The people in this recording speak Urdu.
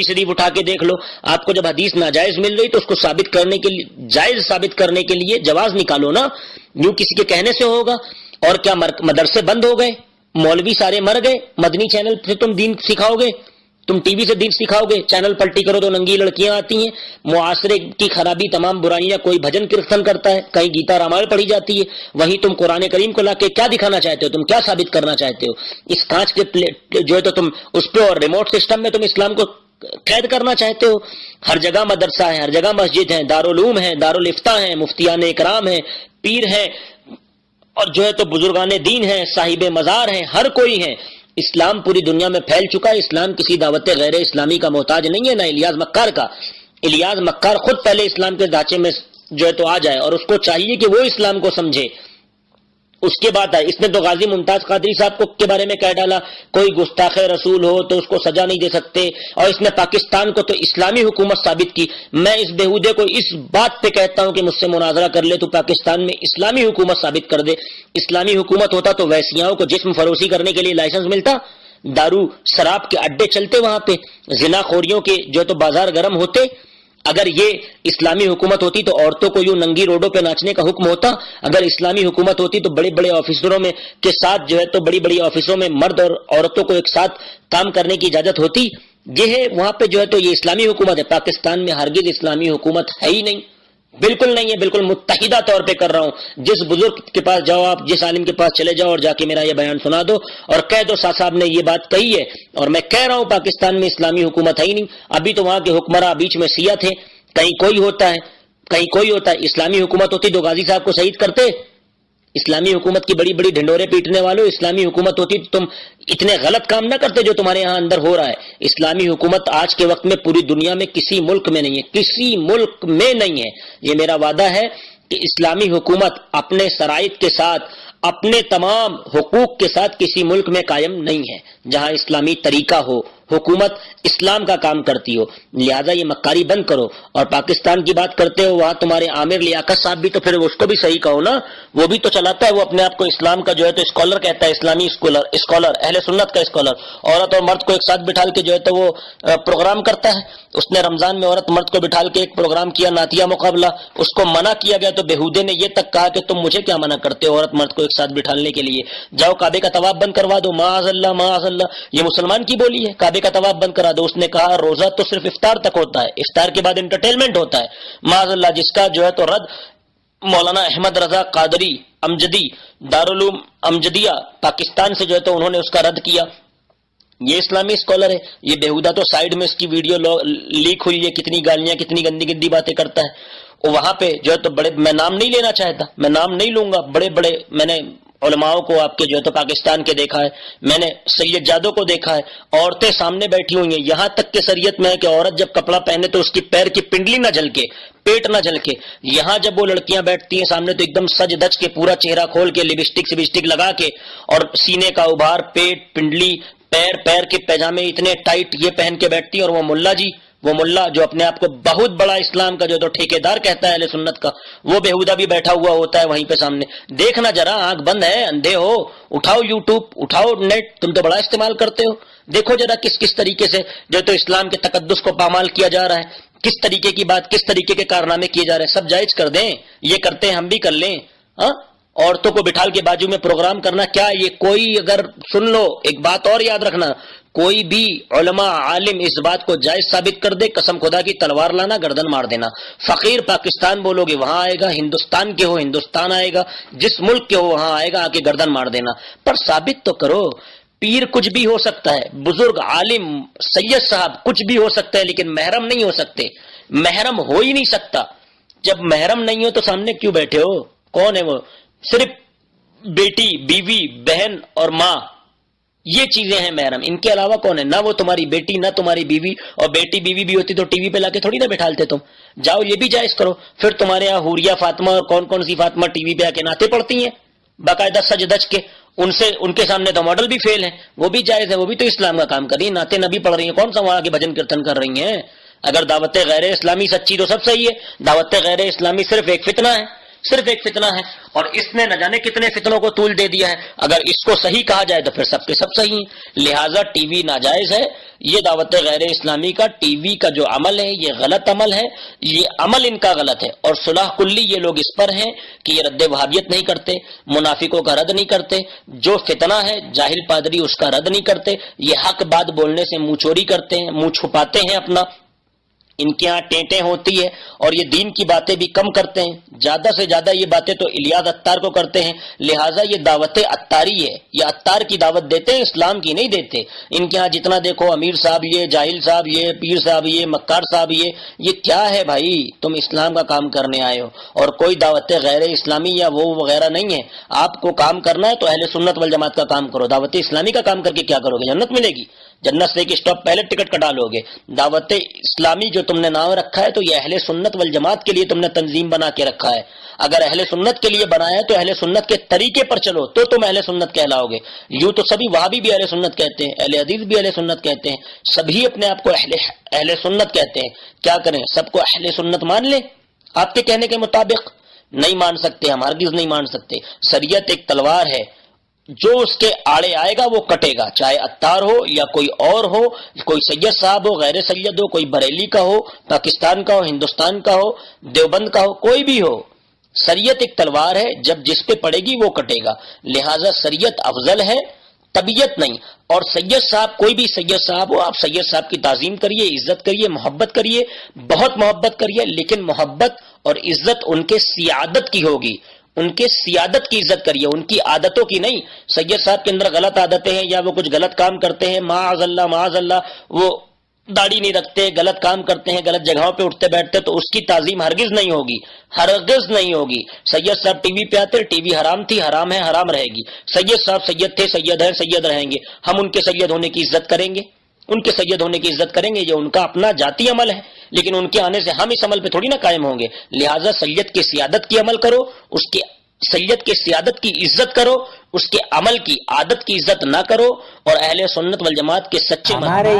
شریف اٹھا کے دیکھ لو، آپ کو جب حدیث ناجائز مل رہی تو اس کو ثابت کرنے کے لیے، جائز ثابت کرنے کے لیے جواز نکالو نا، یوں کسی کے کہنے سے ہوگا؟ اور کیا مدرسے بند ہو گئے، مولوی سارے مر گئے، مدنی چینل سے تم دین سکھاؤ گے؟ تم ٹی وی سے دین سکھاؤ گے؟ چینل پلٹی کرو تو ننگی لڑکیاں آتی ہیں، معاشرے کی خرابی، تمام برائیاں، کوئی بھجن کیرتن کرتا ہے، کہیں گیتا رامائن پڑھی جاتی ہے، وہیں تم قرآن کریم کو لا کے کیا دکھانا چاہتے ہو؟ تم کیا ثابت کرنا چاہتے ہو؟ اس کانچ کے پلیٹ جو ہے تو تم اس پہ اور ریموٹ سسٹم میں تم اسلام کو قید کرنا چاہتے ہو۔ ہر جگہ مدرسہ ہے، ہر جگہ مسجد ہے، دارالعلوم ہے، دارالفتہ ہیں، مفتیان اکرام ہیں، پیر ہیں، اور جو ہے تو بزرگان دین ہیں، صاحب مزار ہیں، ہر کوئی ہے۔ اسلام پوری دنیا میں پھیل چکا ہے۔ اسلام کسی دعوت غیر اسلامی کا محتاج نہیں ہے، نہ الیاس مکار کا۔ الیاس مکار خود پہلے اسلام کے ڈھانچے میں جو ہے تو آ جائے، اور اس کو چاہیے کہ وہ اسلام کو سمجھے، اس کے بعد آئے۔ اس نے تو غازی ممتاز قادری صاحب کو کے بارے میں کہہ ڈالا کوئی گستاخ رسول ہو تو اس کو سزا نہیں دے سکتے، اور اس نے پاکستان کو تو اسلامی حکومت ثابت کی۔ میں اس بےہودے کو اس بات پہ کہتا ہوں کہ مجھ سے مناظرہ کر لے تو پاکستان میں اسلامی حکومت ثابت کر دے۔ اسلامی حکومت ہوتا تو ویسیاؤں کو جسم فروشی کرنے کے لیے لائسنس ملتا، دارو شراب کے اڈے چلتے وہاں پہ، زنا خوریوں کے جو تو بازار گرم ہوتے۔ اگر یہ اسلامی حکومت ہوتی تو عورتوں کو یوں ننگی روڈوں پہ ناچنے کا حکم ہوتا۔ اگر اسلامی حکومت ہوتی تو بڑے بڑے آفیسروں میں کے ساتھ جو ہے تو بڑی بڑی آفیسوں میں مرد اور عورتوں کو ایک ساتھ کام کرنے کی اجازت ہوتی۔ یہ ہے وہاں پہ جو ہے تو یہ اسلامی حکومت ہے۔ پاکستان میں ہرگز اسلامی حکومت ہے ہی نہیں، بالکل نہیں ہے، بالکل متحدہ طور پہ کر رہا ہوں۔ جس بزرگ کے پاس جاؤ آپ، جس عالم کے پاس چلے جاؤ اور جا کے میرا یہ بیان سنا دو اور کہہ دو شاہ صاحب نے یہ بات کہی ہے، اور میں کہہ رہا ہوں پاکستان میں اسلامی حکومت ہے ہی نہیں۔ ابھی تو وہاں کے حکمراں بیچ میں سیاہ تھے، کہیں کوئی ہوتا ہے، کہیں کوئی ہوتا ہے۔ اسلامی حکومت ہوتی تو غازی صاحب کو شہید کرتے؟ اسلامی حکومت کی بڑی بڑی ڈھنڈورے پیٹنے والوں، اسلامی حکومت ہوتی تو تم اتنے غلط کام نہ کرتے جو تمہارے یہاں اندر ہو رہا ہے۔ اسلامی حکومت آج کے وقت میں پوری دنیا میں کسی ملک میں نہیں ہے، کسی ملک میں نہیں ہے۔ یہ میرا وعدہ ہے کہ اسلامی حکومت اپنے شرائط کے ساتھ، اپنے تمام حقوق کے ساتھ کسی ملک میں قائم نہیں ہے جہاں اسلامی طریقہ ہو، حکومت اسلام کا کام کرتی ہو۔ لہذا یہ مکاری بند کرو۔ اور پاکستان کی بات کرتے ہو، وہاں تمہارے عامر لیاقت صاحب بھی تو پھر اس کو بھی صحیح کہو نا، وہ بھی تو چلاتا ہے، وہ اپنے آپ کو اسلام کا جو ہے تو اسکالر کہتا ہے، اسلامی اسکالر، اہل سنت کا اسکالر۔ عورت اور مرد کو ایک ساتھ بٹھال کے جو ہے تو وہ پروگرام کرتا ہے۔ اس نے رمضان میں عورت مرد کو بٹھال کے ایک پروگرام کیا، نعتیہ مقابلہ، اس کو منع کیا گیا تو بےہودے نے یہ تک کہا کہ تم مجھے کیا منع کرتے ہو عورت مرد کو ایک ساتھ بٹھالنے کے لیے؟ جاؤ کعبے کا طواف بند کروا دو، معاذ اللہ معاذ اللہ، یہ مسلمان کی بولی ہے، کعبے کا طواف بند کرا دو۔ اس نے کہا روزہ تو صرف افطار تک ہوتا ہے، افطار کے بعد انٹرٹینمنٹ ہوتا ہے، معاذ اللہ، جس کا جو ہے تو رد مولانا احمد رضا قادری امجدی دارالعلوم امجدیہ پاکستان سے جو ہے تو انہوں نے اس کا رد کیا۔ یہ اسلامی اسکالر ہے، یہ بےہودہ تو سائیڈ میں اس کی ویڈیو لیک ہوئی ہے، کتنی گالیاں کتنی گندی گندی باتیں کرتا ہے۔ وہاں پہ جو ہے تو بڑے، میں نام نہیں لینا چاہتا، میں نام نہیں لوں گا، بڑے بڑے میں نے علماؤں کو آپ کے جو ہے تو پاکستان کے دیکھا ہے، میں نے سید جادو کو دیکھا ہے، عورتیں سامنے بیٹھی ہوئی ہیں، یہاں تک کہ شریعت میں ہے کہ عورت جب کپڑا پہنے تو اس کی پیر کی پنڈلی نہ جھلکے، پیٹ نہ جھلکے۔ یہاں جب وہ لڑکیاں بیٹھتی ہیں سامنے تو ایک دم سج دج کے پورا چہرہ کھول کے لپسٹک لگا کے، اور سینے کا ابھار، پیٹ، پنڈلی، پیر کے پیجامے اتنے ٹائٹ یہ پہن کے بیٹھتی ہیں، اور وہ ملا جی، وہ ملا جو اپنے آپ کو بہت بڑا اسلام کا جو تو ٹھیکیدار کہتا ہے اہل سنت کا، وہ بےہودہ بھی بیٹھا ہوا ہوتا ہے وہیں پہ سامنے۔ دیکھنا ذرا، آنکھ بند ہے، اندھے ہو، اٹھاؤ یوٹیوب، اٹھاؤ نیٹ، تم تو بڑا استعمال کرتے ہو، دیکھو ذرا کس طریقے سے جو تو اسلام کے تقدس کو پامال کیا جا رہا ہے، کس طریقے کی بات، کس طریقے کے کارنامے کیے جا رہے ہیں۔ سب جائز کر دیں، یہ کرتے ہیں ہم بھی کر لیں۔ ہاں، عورتوں کو بٹھال کے بازو میں پروگرام کرنا کیا یہ کوئی، اگر سن لو ایک بات اور یاد رکھنا، کوئی بھی علماء عالم اس بات کو جائز ثابت کر دے، قسم خدا کی تلوار لانا، گردن مار دینا۔ فقیر پاکستان بولو گے وہاں آئے گا، ہندوستان کے ہو ہندوستان آئے گا، جس ملک کے ہو وہاں آئے گا، آ کے گردن مار دینا، پر ثابت تو کرو۔ پیر کچھ بھی ہو سکتا ہے، بزرگ عالم سید صاحب کچھ بھی ہو سکتا ہے، لیکن محرم نہیں ہو سکتے، محرم ہو ہی نہیں سکتا۔ جب محرم نہیں ہو تو سامنے کیوں بیٹھے ہو؟ کون ہے وہ؟ صرف بیٹی، بیوی، بہن اور ماں، یہ چیزیں ہیں محرم، ان کے علاوہ کون ہے؟ نہ وہ تمہاری بیٹی، نہ تمہاری بیوی، اور بیٹی بیوی بھی ہوتی تو ٹی وی پہ لا کے تھوڑی نہ بٹھالتے تم۔ جاؤ یہ بھی جائز کرو۔ پھر تمہارے یہاں حوریہ فاطمہ اور کون کون سی فاطمہ ٹی وی پہ آ کے نعتیں پڑھتی ہیں باقاعدہ سج دج کے، ان کے سامنے تو ماڈل بھی فیل ہیں، وہ بھی جائز ہے، وہ بھی تو اسلام کا کام کر رہی ہیں، نعتیں نبی پڑھ رہی ہیں، کون سا وہاں کے بھجن کیرتن کر رہی ہیں؟ اگر دعوت غیر اسلامی سچی تو سب صحیح ہے، دعوت غیر اسلامی صرف ایک فتنہ ہے، صرف ایک فتنہ ہے، اور اس نے نہ جانے کتنے فتنوں کو طول دے دیا ہے۔ اگر اس کو صحیح کہا جائے تو پھر سب کے سب صحیح ہیں۔ لہٰذا ٹی وی ناجائز ہے، یہ دعوت غیر اسلامی کا ٹی وی کا جو عمل ہے یہ غلط عمل ہے، یہ عمل ان کا غلط ہے، اور صلح کلی یہ لوگ اس پر ہیں کہ یہ رد وہابیت نہیں کرتے، منافقوں کا رد نہیں کرتے، جو فتنہ ہے جاہل پادری اس کا رد نہیں کرتے، یہ حق بات بولنے سے منہ چوری کرتے ہیں، منہ چھپاتے ہیں اپنا، ان کے ہاں ٹینٹیں ہوتی ہے، اور یہ دین کی باتیں بھی کم کرتے ہیں، زیادہ سے زیادہ یہ باتیں تو الیاس عطار کو کرتے ہیں۔ لہٰذا یہ دعوت عطاری ہے، یہ عطار کی دعوت دیتے ہیں، اسلام کی نہیں دیتے۔ ان کے ہاں جتنا دیکھو امیر صاحب یہ، جاہل صاحب یہ، پیر صاحب یہ، مکار صاحب یہ کیا ہے بھائی؟ تم اسلام کا کام کرنے آئے ہو، اور کوئی دعوت غیر اسلامی یا وہ وغیرہ نہیں ہے۔ آپ کو کام کرنا ہے تو اہل سنت والجماعت کا کام کرو، دعوت اسلامی کا کام کر کے کیا کرو گے؟ جنت ملے گی؟ جنت سے ایک اسٹاپ پہلے ٹکٹ کٹا لو گے۔ دعوت اسلامی جو تم نے نام رکھا ہے تو یہ اہل سنت والجماعت کے لیے تم نے تنظیم بنا کے رکھا ہے۔ اگر اہل سنت کے لیے بنایا ہے تو اہل سنت کے طریقے پر چلو تو تم اہل سنت کہلاؤ گے۔ یوں تو سبھی وہابی بھی اہل سنت کہتے ہیں، اہل حدیث بھی اہل سنت کہتے ہیں، سبھی اپنے آپ کو اہل سنت کہتے ہیں۔ کیا کریں؟ سب کو اہل سنت مان لیں آپ کے کہنے کے مطابق؟ نہیں مان سکتے، ہم ہرگز نہیں مان سکتے۔ شریعت ایک تلوار ہے، جو اس کے آڑے آئے گا وہ کٹے گا، چاہے عطار ہو یا کوئی اور ہو، کوئی سید صاحب ہو، غیر سید ہو، کوئی بریلی کا ہو، پاکستان کا ہو، ہندوستان کا ہو، دیوبند کا ہو، کوئی بھی ہو۔ شریعت ایک تلوار ہے، جب جس پہ پڑے گی وہ کٹے گا۔ لہٰذا شریعت افضل ہے، طبیعت نہیں۔ اور سید صاحب، کوئی بھی سید صاحب ہو، آپ سید صاحب کی تعظیم کریے، عزت کریے، محبت کریے، بہت محبت کریے، لیکن محبت اور عزت ان کے سیادت کی ہوگی، ان کے سیادت کی عزت کریے، ان کی عادتوں کی نہیں۔ سید صاحب کے اندر غلط عادتیں ہیں یا وہ کچھ غلط کام کرتے ہیں، معاذ اللہ معاذ اللہ، وہ داڑھی نہیں رکھتے، غلط کام کرتے ہیں، غلط جگہوں پہ اٹھتے بیٹھتے، تو اس کی تعظیم ہرگز نہیں ہوگی، ہرگز نہیں ہوگی۔ سید صاحب ٹی وی پہ آتے، ٹی وی حرام تھی، حرام ہے، حرام رہے گی۔ سید صاحب سید تھے، سید ہیں، سید رہیں گے۔ ہم ان کے سید ہونے کی عزت کریں گے، ان کے سید ہونے کی عزت کریں گے، یہ ان کا اپنا ذاتی عمل ہے، لیکن ان کے آنے سے ہم اس عمل پہ تھوڑی نہ قائم ہوں گے۔ لہٰذا سید کی سیادت کی عمل کرو، اس کے سید کے سیادت کی عزت کرو، اس کے عمل کی عادت کی عزت نہ کرو، اور اہل سنت والجماعت کے سچے ہمارے